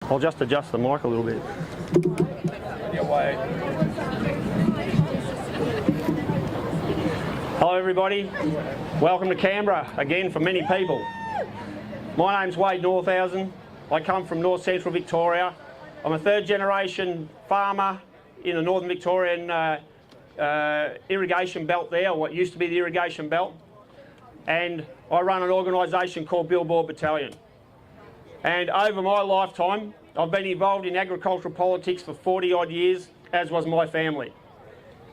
I'll just adjust the mic a little bit. Hello everybody, welcome to Canberra, again for many people. My name's Northausen. I come from north central Victoria. I'm a third generation farmer in the northern Victorian irrigation belt there, or what used to be the irrigation belt. And I run an organisation called Billboard Battalion. And over my lifetime, I've been involved in agricultural politics for 40 odd years, as was my family.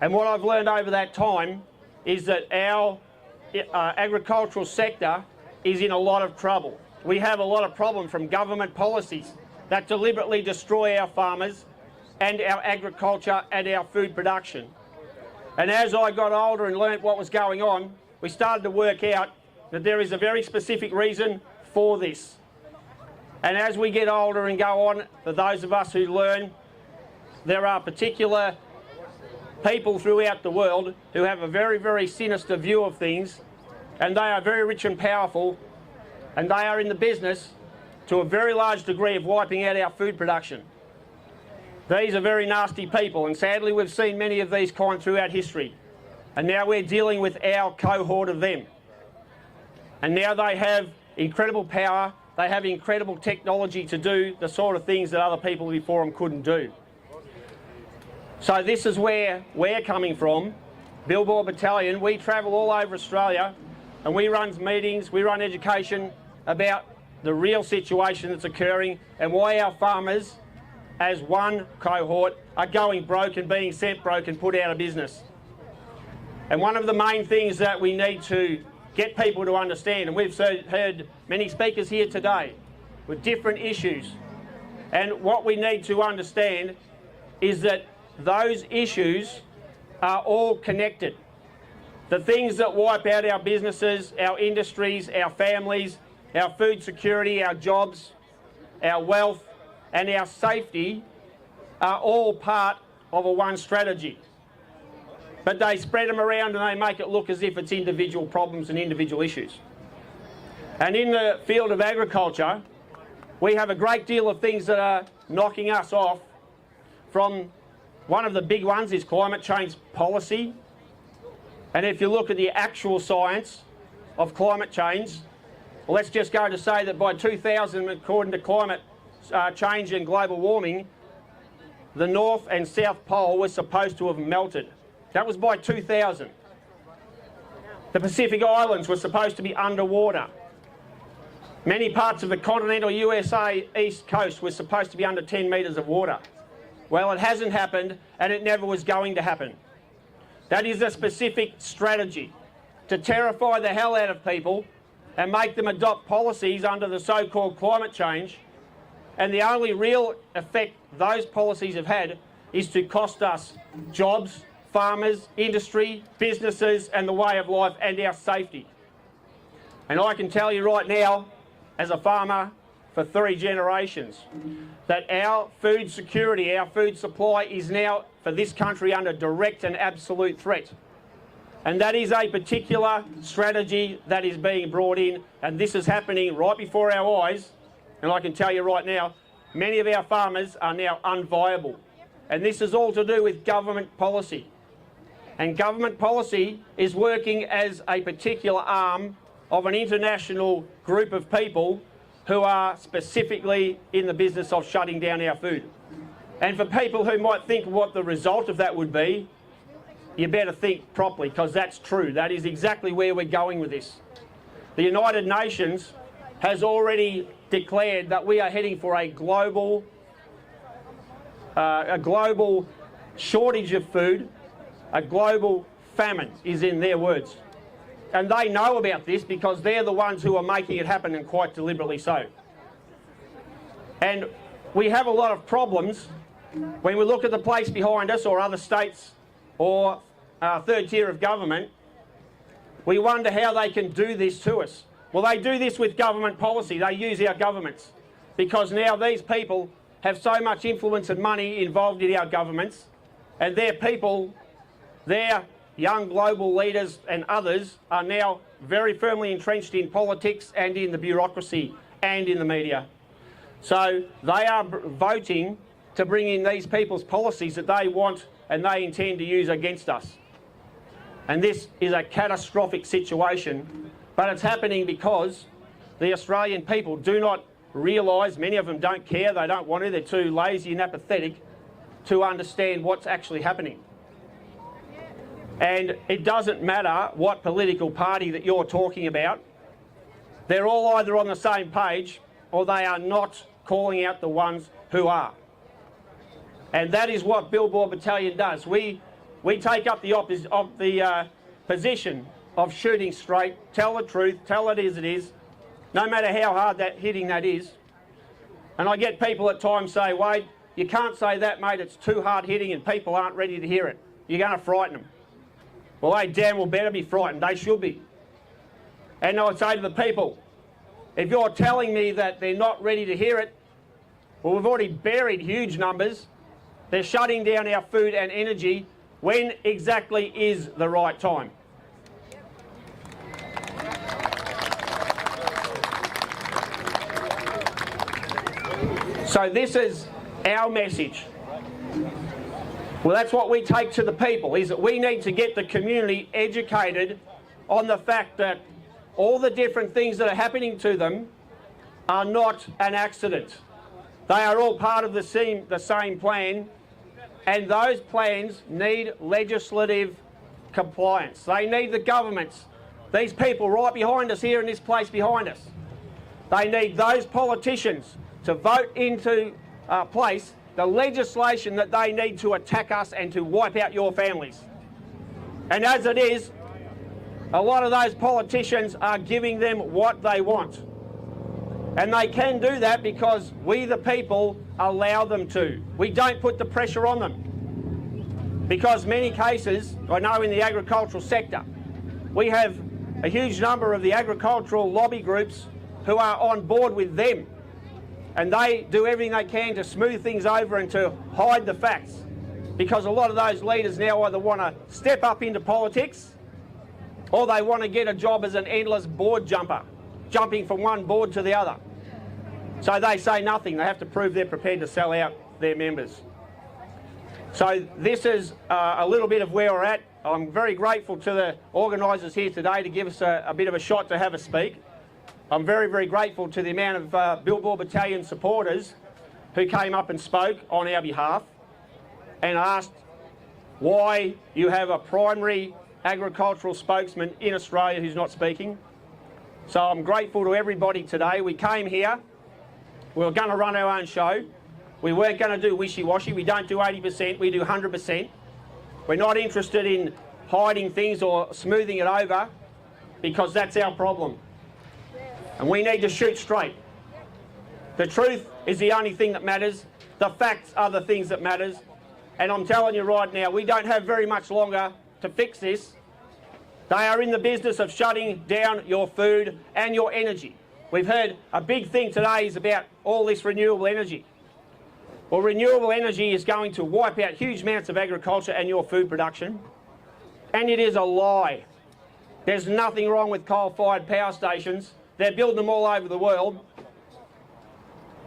And what I've learned over that time is that our agricultural sector is in a lot of trouble. We have a lot of problem from government policies that deliberately destroy our farmers and our agriculture and our food production. And as I got older and learnt what was going on, we started to work out that there is a very specific reason for this. And as we get older and go on, for those of us who learn, there are particular people throughout the world who have a very, very sinister view of things, and they are very rich and powerful, and they are in the business to a very large degree of wiping out our food production. These are very nasty people, and sadly we've seen many of these kind throughout history. And now we're dealing with our cohort of them. And now they have incredible power, they have incredible technology to do the sort of things that other people before them couldn't do. So this is where we're coming from, Billboard Battalion. We travel all over Australia and we run meetings, we run education about the real situation that's occurring and why our farmers, as one cohort, are going broke and being sent broke and put out of business. And one of the main things that we need to get people to understand, and we've heard many speakers here today with different issues, and what we need to understand is that those issues are all connected. The things that wipe out our businesses, our industries, our families, our food security, our jobs, our wealth and our safety are all part of a one strategy. But they spread them around and they make it look as if it's individual problems and individual issues. And in the field of agriculture, we have a great deal of things that are knocking us off. From one of the big ones is climate change policy. And if you look at the actual science of climate change, well, let's just go to say that by 2000, according to climate change and global warming, the North and South Pole was supposed to have melted. That was by 2000. The Pacific Islands were supposed to be underwater. Many parts of the continental USA East Coast were supposed to be under 10 metres of water. Well, it hasn't happened and it never was going to happen. That is a specific strategy to terrify the hell out of people and make them adopt policies under the so-called climate change. And the only real effect those policies have had is to cost us jobs, farmers, industry, businesses and the way of life and our safety. And I can tell you right now, as a farmer for 3 generations, that our food security, our food supply is now for this country under direct and absolute threat. And that is a particular strategy that is being brought in, and this is happening right before our eyes. And I can tell you right now, many of our farmers are now unviable. And this is all to do with government policy. And government policy is working as a particular arm of an international group of people who are specifically in the business of shutting down our food. And for people who might think what the result of that would be, you better think properly, because that's true. That is exactly where we're going with this. The United Nations has already declared that we are heading for a global shortage of food. A global famine is in their words. And they know about this because they're the ones who are making it happen, and quite deliberately so. And we have a lot of problems when we look at the place behind us or other states or third tier of government. We wonder how they can do this to us. Well, they do this with government policy. They use our governments because now these people have so much influence and money involved in our governments, and their people, their young global leaders and others are now very firmly entrenched in politics and in the bureaucracy and in the media. So they are voting to bring in these people's policies that they want and they intend to use against us. And this is a catastrophic situation, but it's happening because the Australian people do not realise, many of them don't care, they don't want to, they're too lazy and apathetic to understand what's actually happening. And it doesn't matter what political party that you're talking about, they're all either on the same page or they are not calling out the ones who are. And that is what Billboard Battalion does. We take up the position of shooting straight, tell the truth, tell it as it is, no matter how hard that hitting that is. And I get people at times say, Wade, you can't say that, mate, it's too hard hitting and people aren't ready to hear it. You're going to frighten them. Well, they damn well better be frightened. They should be. And I would say to the people, if you're telling me that they're not ready to hear it, well, we've already buried huge numbers. They're shutting down our food and energy. When exactly is the right time? So this is our message. Well, that's what we take to the people, is that we need to get the community educated on the fact that all the different things that are happening to them are not an accident. They are all part of the same plan, and those plans need legislative compliance. They need the governments, these people right behind us here in this place behind us. They need those politicians to vote into place the legislation that they need to attack us and to wipe out your families. And as it is, a lot of those politicians are giving them what they want. And they can do that because we, the people, allow them to. We don't put the pressure on them. Because many cases, I know in the agricultural sector, we have a huge number of the agricultural lobby groups who are on board with them. And they do everything they can to smooth things over and to hide the facts. Because a lot of those leaders now either want to step up into politics or they want to get a job as an endless board jumper, jumping from one board to the other. So they say nothing. They have to prove they're prepared to sell out their members. So this is a little bit of where we're at. I'm very grateful to the organisers here today to give us a bit of a shot to have a speak. I'm very, very grateful to the amount of Billboard Battalion supporters who came up and spoke on our behalf and asked why you have a primary agricultural spokesman in Australia who's not speaking. So I'm grateful to everybody today. We came here, we were going to run our own show. We weren't going to do wishy-washy. We don't do 80%, we do 100%. We're not interested in hiding things or smoothing it over because that's our problem. And we need to shoot straight. The truth is the only thing that matters. The facts are the things that matters. And I'm telling you right now, we don't have very much longer to fix this. They are in the business of shutting down your food and your energy. We've heard a big thing today is about all this renewable energy. Well, renewable energy is going to wipe out huge amounts of agriculture and your food production. And it is a lie. There's nothing wrong with coal-fired power stations. They're building them all over the world.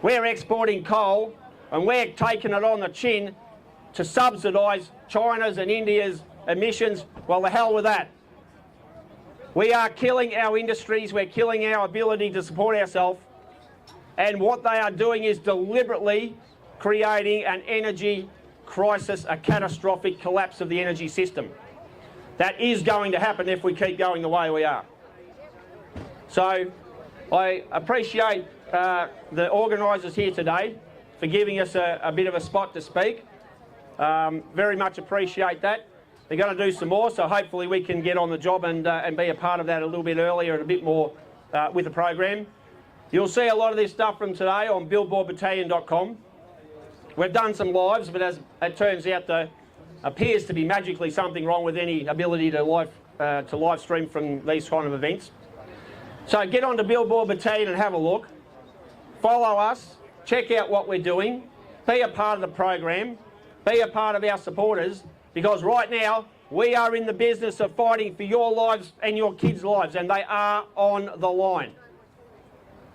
We're exporting coal and we're taking it on the chin to subsidise China's and India's emissions. Well, the hell with that. We are killing our industries, we're killing our ability to support ourselves, and what they are doing is deliberately creating an energy crisis, a catastrophic collapse of the energy system. That is going to happen if we keep going the way we are. So I appreciate the organisers here today for giving us a bit of a spot to speak. Very much appreciate that. They're going to do some more, so hopefully we can get on the job and be a part of that a little bit earlier and a bit more with the program. You'll see a lot of this stuff from today on billboardbattalion.com. We've done some lives, but as it turns out, there appears to be magically something wrong with any ability to live stream from these kind of events. So get on to Billboard Battalion and have a look. Follow us, check out what we're doing, be a part of the program, be a part of our supporters, because right now we are in the business of fighting for your lives and your kids' lives, and they are on the line.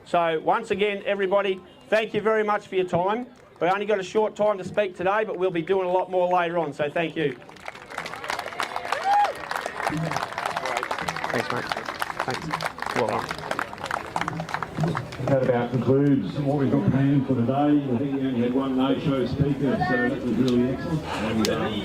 So once again, everybody, thank you very much for your time. We only got a short time to speak today, but we'll be doing a lot more later on, so thank you. Thanks, mate. Thanks. Well done. That about concludes what we've got planned for today. I think we only had one no-show speaker, so that was really excellent. And,